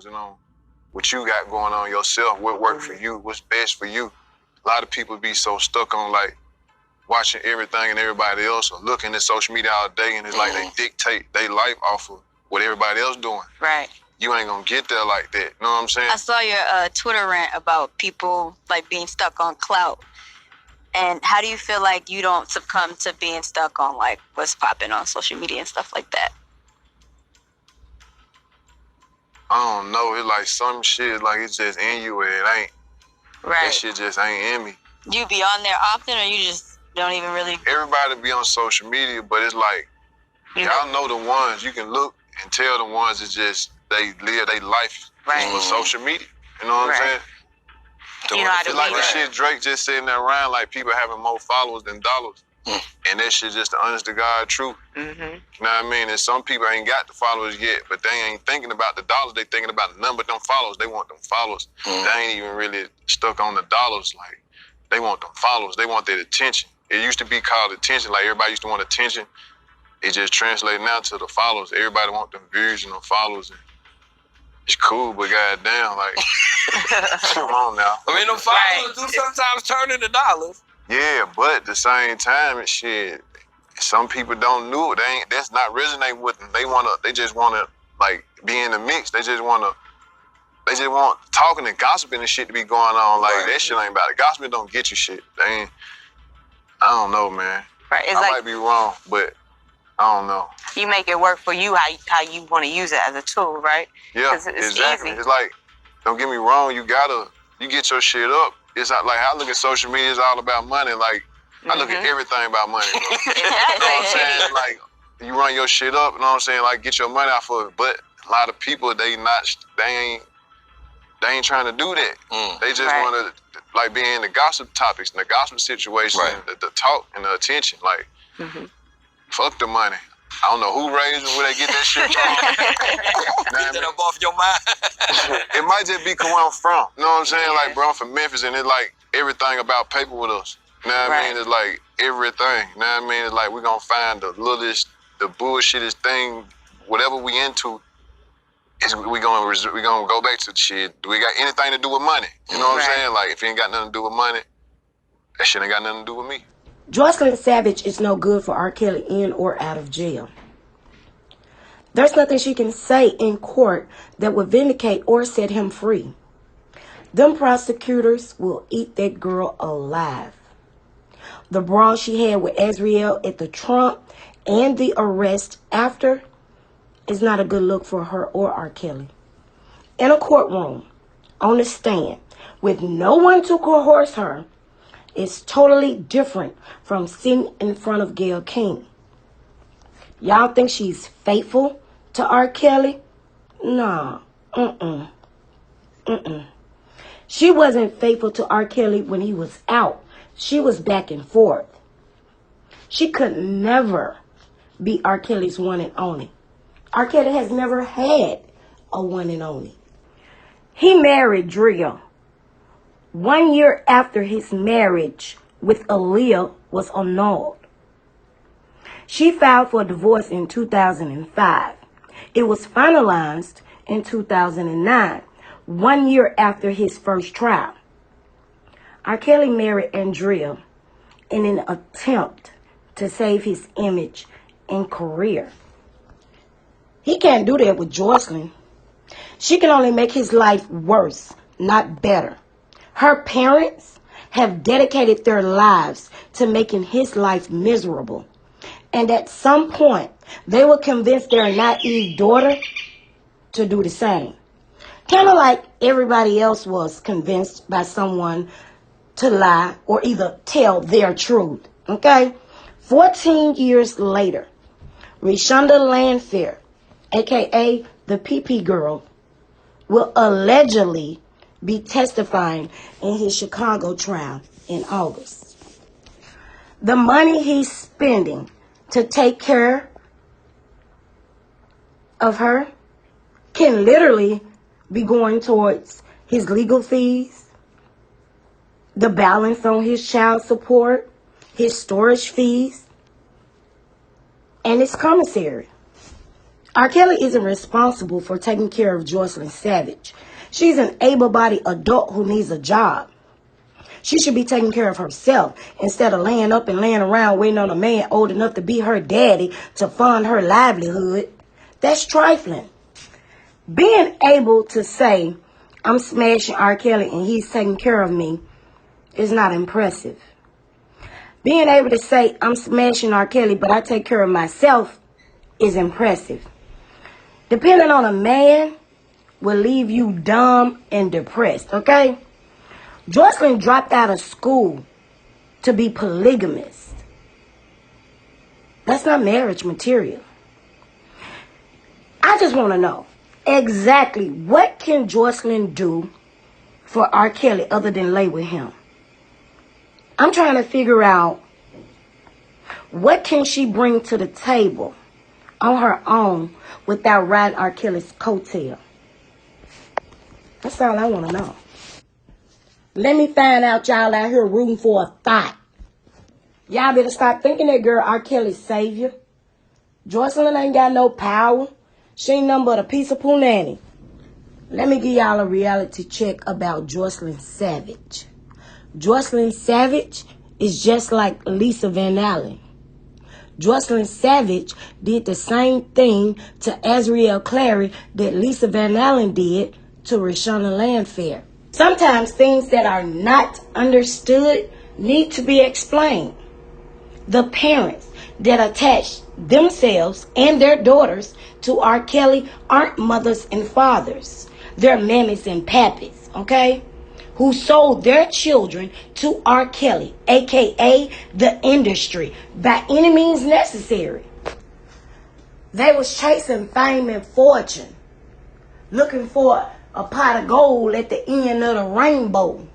focusing on what you got going on yourself, what worked for you, what's best for you. A lot of people be so stuck on like watching everything and everybody else or looking at social media all day, and it's like they dictate their life off of what everybody else doing. Right. You ain't gonna get there like that. You know what I'm saying? I saw your Twitter rant about people like being stuck on clout. And how do you feel like you don't succumb to being stuck on like what's popping on social media and stuff like that? I don't know. It's like some shit like it's just in you and it ain't. Right. That shit just ain't in me. You be on there often, or you just don't even really? Everybody be on social media, but it's like y'all know the ones you can look and tell the ones it's just they live their life for social media. You know what I'm saying? You know how to it's like the shit Drake just sitting there around like people having more followers than dollars. And that shit just the honest to God truth. You know what I mean? And some people ain't got the followers yet, but they ain't thinking about the dollars. They thinking about the number of them followers. They want them followers. They ain't even really stuck on the dollars. Like, they want them followers. They want that attention. It used to be called attention. Like, everybody used to want attention. It just translated now to the followers. Everybody want them views and them followers. And it's cool, but goddamn, like, come on now. I mean, them followers do sometimes turn into dollars. Yeah, but at the same time, and shit, some people don't know it. That's not resonating with them. They just wanna like be in the mix. They just want talking and gossiping and shit to be going on. Like that shit ain't about it. Gossiping don't get you shit. I don't know, man. Right. It's I might be wrong, but I don't know. You make it work for you how you want to use it as a tool, right? Yeah, it's exactly. easy. It's like, don't get me wrong, you get your shit up. It's not like I look at social media, it's all about money. Like, I look at everything about money, bro. You know what I'm saying? Like, you run your shit up, you know what I'm saying? Like, get your money off of it. But a lot of people, they ain't trying to do that. They just want to, like, be in the gossip topics, and the gossip situation, the talk and the attention. Like, fuck the money. I don't know who raised them, where they get that shit from. Get that up off your mind. It might just be where I'm from. You know what I'm saying? Like, bro, I'm from Memphis, and it's like everything about paper with us. You know what I mean? It's like everything. You know what I mean? It's like we're going to find the littlest, the bullshittest thing, whatever we into, we gonna go back to the shit. Do we got anything to do with money? You know what I'm saying? Like, if it ain't got nothing to do with money, that shit ain't got nothing to do with me. Joycelyn Savage is no good for R. Kelly in or out of jail. There's nothing she can say in court that would vindicate or set him free. Them prosecutors will eat that girl alive. The brawl she had with Azriel at the Trump and the arrest after is not a good look for her or R. Kelly. In a courtroom, on the stand, with no one to coerce her, is totally different from sitting in front of Gayle King. Y'all think she's faithful to R. Kelly? Nah. She wasn't faithful to R. Kelly when he was out. She was back and forth. She could never be R. Kelly's one and only. R. Kelly has never had a one and only. He married Drea. 1 year after his marriage with Aaliyah was annulled. She filed for divorce in 2005. It was finalized in 2009, 1 year after his first trial. R. Kelly married Andrea in an attempt to save his image and career. He can't do that with Joycelyn. She can only make his life worse, not better. Her parents have dedicated their lives to making his life miserable. And at some point, they will convince their naive daughter to do the same. Kind of like everybody else was convinced by someone to lie or either tell their truth. Okay? 14 years later, Rishonda Landfair, a.k.a. the PP girl, will allegedly be testifying in his Chicago trial in August. The money he's spending to take care of her can literally be going towards his legal fees, the balance on his child support, his storage fees, and his commissary. R. Kelly isn't responsible for taking care of Joycelyn Savage. She's an able-bodied adult who needs a job. She should be taking care of herself instead of laying up and laying around waiting on a man old enough to be her daddy to fund her livelihood. That's trifling. Being able to say, I'm smashing R. Kelly and he's taking care of me is not impressive. Being able to say, I'm smashing R. Kelly but I take care of myself is impressive. Depending on a man will leave you dumb and depressed, okay? Joycelyn dropped out of school to be polygamist. That's not marriage material. I just want to know exactly what can Joycelyn do for R. Kelly other than lay with him. I'm trying to figure out what can she bring to the table on her own without riding R. Kelly's coattail. That's all I want to know. Let me find out y'all out here rooting for a thought. Y'all better stop thinking that girl R. Kelly's savior. Joycelyn ain't got no power. She ain't nothing but a piece of punani. Let me give y'all a reality check about Joycelyn Savage. Joycelyn Savage is just like Lisa Van Allen. Joycelyn Savage did the same thing to Azriel Clary that Lisa Van Allen did to Rashonna Landfair. Sometimes things that are not understood need to be explained. The parents that attach themselves and their daughters to R. Kelly aren't mothers and fathers. They're mammies and pappies, okay? Who sold their children to R. Kelly, a.k.a. the industry, by any means necessary. They was chasing fame and fortune, looking for a pot of gold at the end of the rainbow.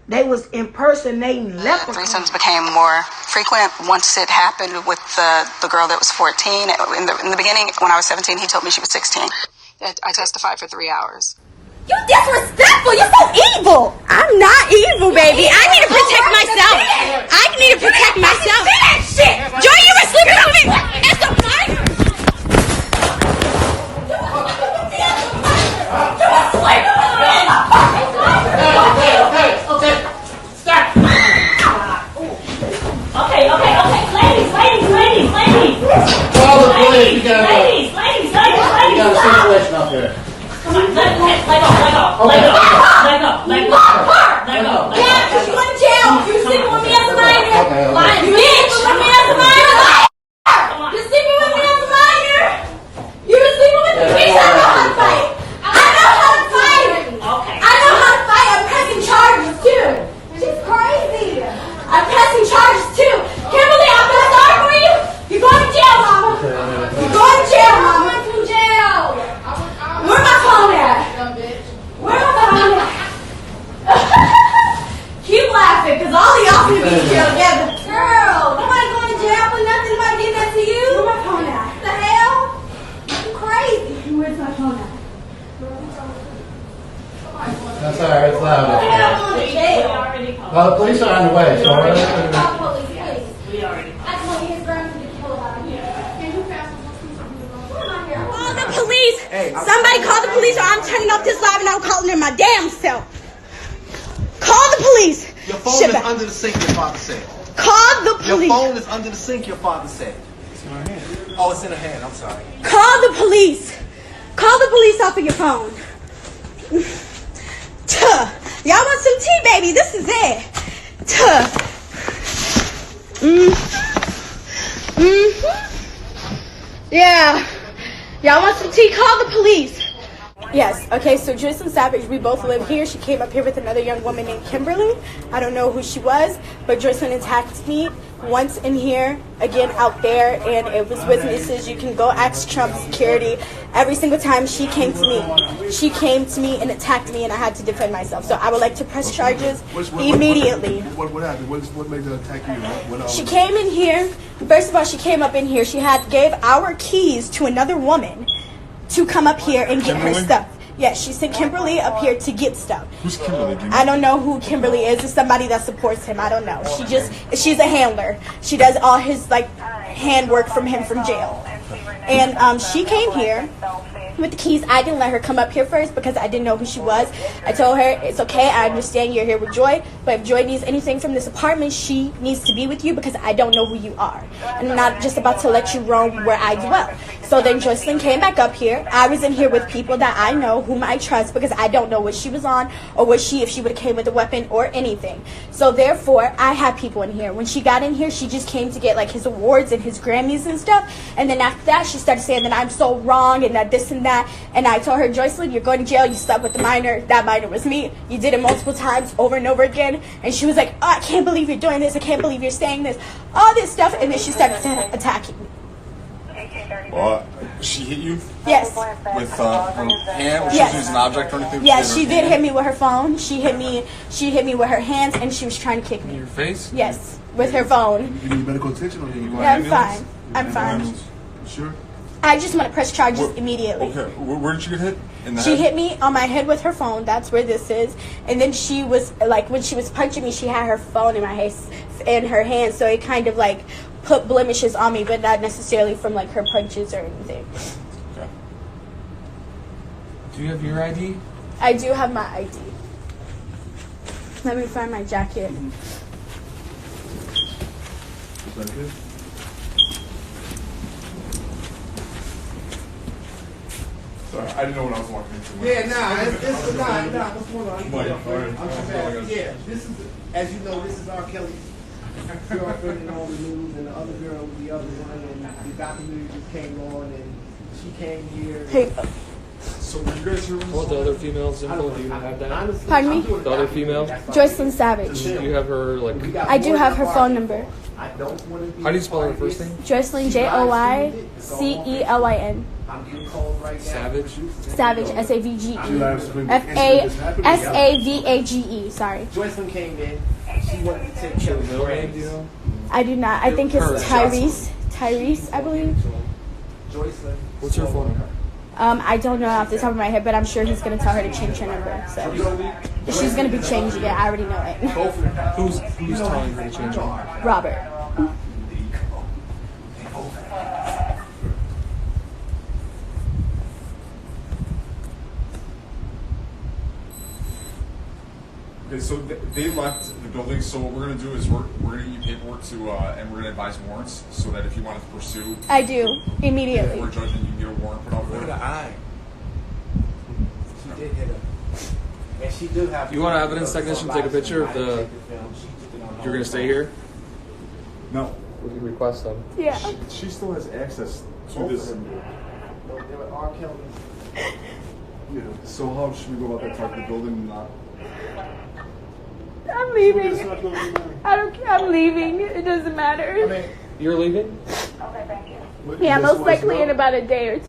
They was impersonating leprechauns. Threesomes became more frequent once it happened with the girl that was 14. In the beginning, when I was 17, he told me she was 16. I testified for 3 hours. You disrespectful. You're so evil. I'm not evil, baby. I need to protect myself. I need to protect myself. Say that shit. Joy, you were sleeping with me. It's a fire. You were sleeping with me. Okay. Stop. Okay. Ladies. Call the police. You got Ladies. You got a situation up there. Come on, let go. Yeah, because you went to jail. You were sleeping with me as a minor. Okay. You were sleeping with me as a minor. You're sleeping with me as a minor. You were sleeping with me. Bitch, I know how to fight. I know how to fight. Okay. I know how to fight. I'm pressing charges too. She's crazy. I'm pressing charges too. Kimberly, I'm gonna start for you. You're going to jail, mama. You're going to jail, mama. I'm going to jail. Where my phone at? Where my phone at? Keep laughing, because all of y'all can be in jail together. Girl, nobody going to jail for nothing. Nobody did that to you. Where my phone at? What the hell? You crazy. Where's my phone at? That's all right. It's loud up I'm there. going to jail. Well, the police are on the way, so Call police, please. I told you his girl to be killed out here. Call the police. Somebody call the police or I'm turning off this live and I'm calling them my damn self. Call the police. Your phone is under the sink, your father said. Call the Your police. phone is under the sink, your father said. It's in her hand. Oh, it's in her hand. I'm sorry. Call the police. Call the police off of your phone. Tuh. Y'all want some tea, baby? This is it. Tuh. Yeah. Y'all want some tea? Call the police. Yes. Okay, so Joycelyn Savage, we both live here. She came up here with another young woman named Kimberly. I don't know who she was, but Joycelyn attacked me once in here, again out there, and it was witnesses. You can go ask Trump security. Every single time she came to me and attacked me, and I had to defend myself. So I would like to press charges immediately. What happened? What made her attack you? She came in here. First of all, she came up in here. She gave our keys to another woman to come up here and get her stuff. Yes, she sent Kimberly up here to get stuff. Who's Kimberly? I don't know who Kimberly is. It's somebody that supports him. I don't know. She's a handler. She does all his handwork from him from jail. And she came here with the keys. I didn't let her come up here first because I didn't know who she was. I told her, it's okay, I understand you're here with Joy, but if Joy needs anything from this apartment, she needs to be with you because I don't know who you are. And I'm not just about to let you roam where I dwell. So then Joycelyn came back up here. I was in here with people that I know, whom I trust, because I don't know what she was on or if she would have came with a weapon or anything. So therefore, I had people in here. When she got in here, she just came to get like his awards and his Grammys and stuff. And then after that, she started saying that I'm so wrong and that this and that. And I told her, Joycelyn, you're going to jail. You slept with the minor. That minor was me. You did it multiple times over and over again. And she was like, oh, I can't believe you're doing this. I can't believe you're saying this. All this stuff. And then she started attacking me. She hit you? Yes. With her hand? Was Yes. she using an object or anything? Yes, she did hit me with her phone. She hit me with her hands, and she was trying to kick me. In your face? Yes, with her phone. You need medical attention or you want Yeah, I'm fine. I'm fine. You sure? I just want to press charges immediately. Okay, where did you get hit? In the She head? hit me on my head with her phone. That's where this is. And then she was, like, when she was punching me, she had her phone in her hand, so it kind of, like, put blemishes on me, but not necessarily from, like, her punches or anything. Okay. Do you have your ID? I do have my ID. Let me find my jacket. Is that good? Sorry, I didn't know what I was walking into. Yeah, what's going on? I'm just saying, yeah, this is, as you know, this is R. Kelly's girlfriend in all the news, and the other girl was the other one, and the documentary just came on, and she came here. Hey, So were you guys here? What the other female's info? Do you have that? Honestly, Pardon me? I'm doing The other female? Joycelyn Savage. Do you have her, like, I do have her phone number. I don't want to be how do you spell her first name? Joycelyn, Joycelyn. I'm getting called right now. Savage? Savage, S-A-V-G-E. F-A. S-A-V-A-G-E, sorry. Joycelyn came in. She wanted to take Do you care have of a middle name, do you know? I do not. I think it's Her. Tyrese. Tyrese, I believe. Joycelyn. What's her phone number? I don't know off the top of my head, but I'm sure he's going to tell her to change her number. So she's going to be changing it. I already know it. Who's telling her to change it? Robert. Okay, so they left the building. So what we're gonna do is we're gonna get you paperwork to, and we're gonna advise warrants so that if you wanted to pursue, I do. Immediately. we're judging, you can get a warrant put out for Look it. at the eye. She did hit her. And she do have. You want evidence technician to take a picture of the? You're gonna stay here? No, We can request them. Yeah. she still has access to this. They were R. Kelly's. Yeah. So how should we go about that? Talk to the building and not? I'm leaving. I don't care. I'm leaving. It doesn't matter. You're leaving? Yeah, most likely in about a day or two.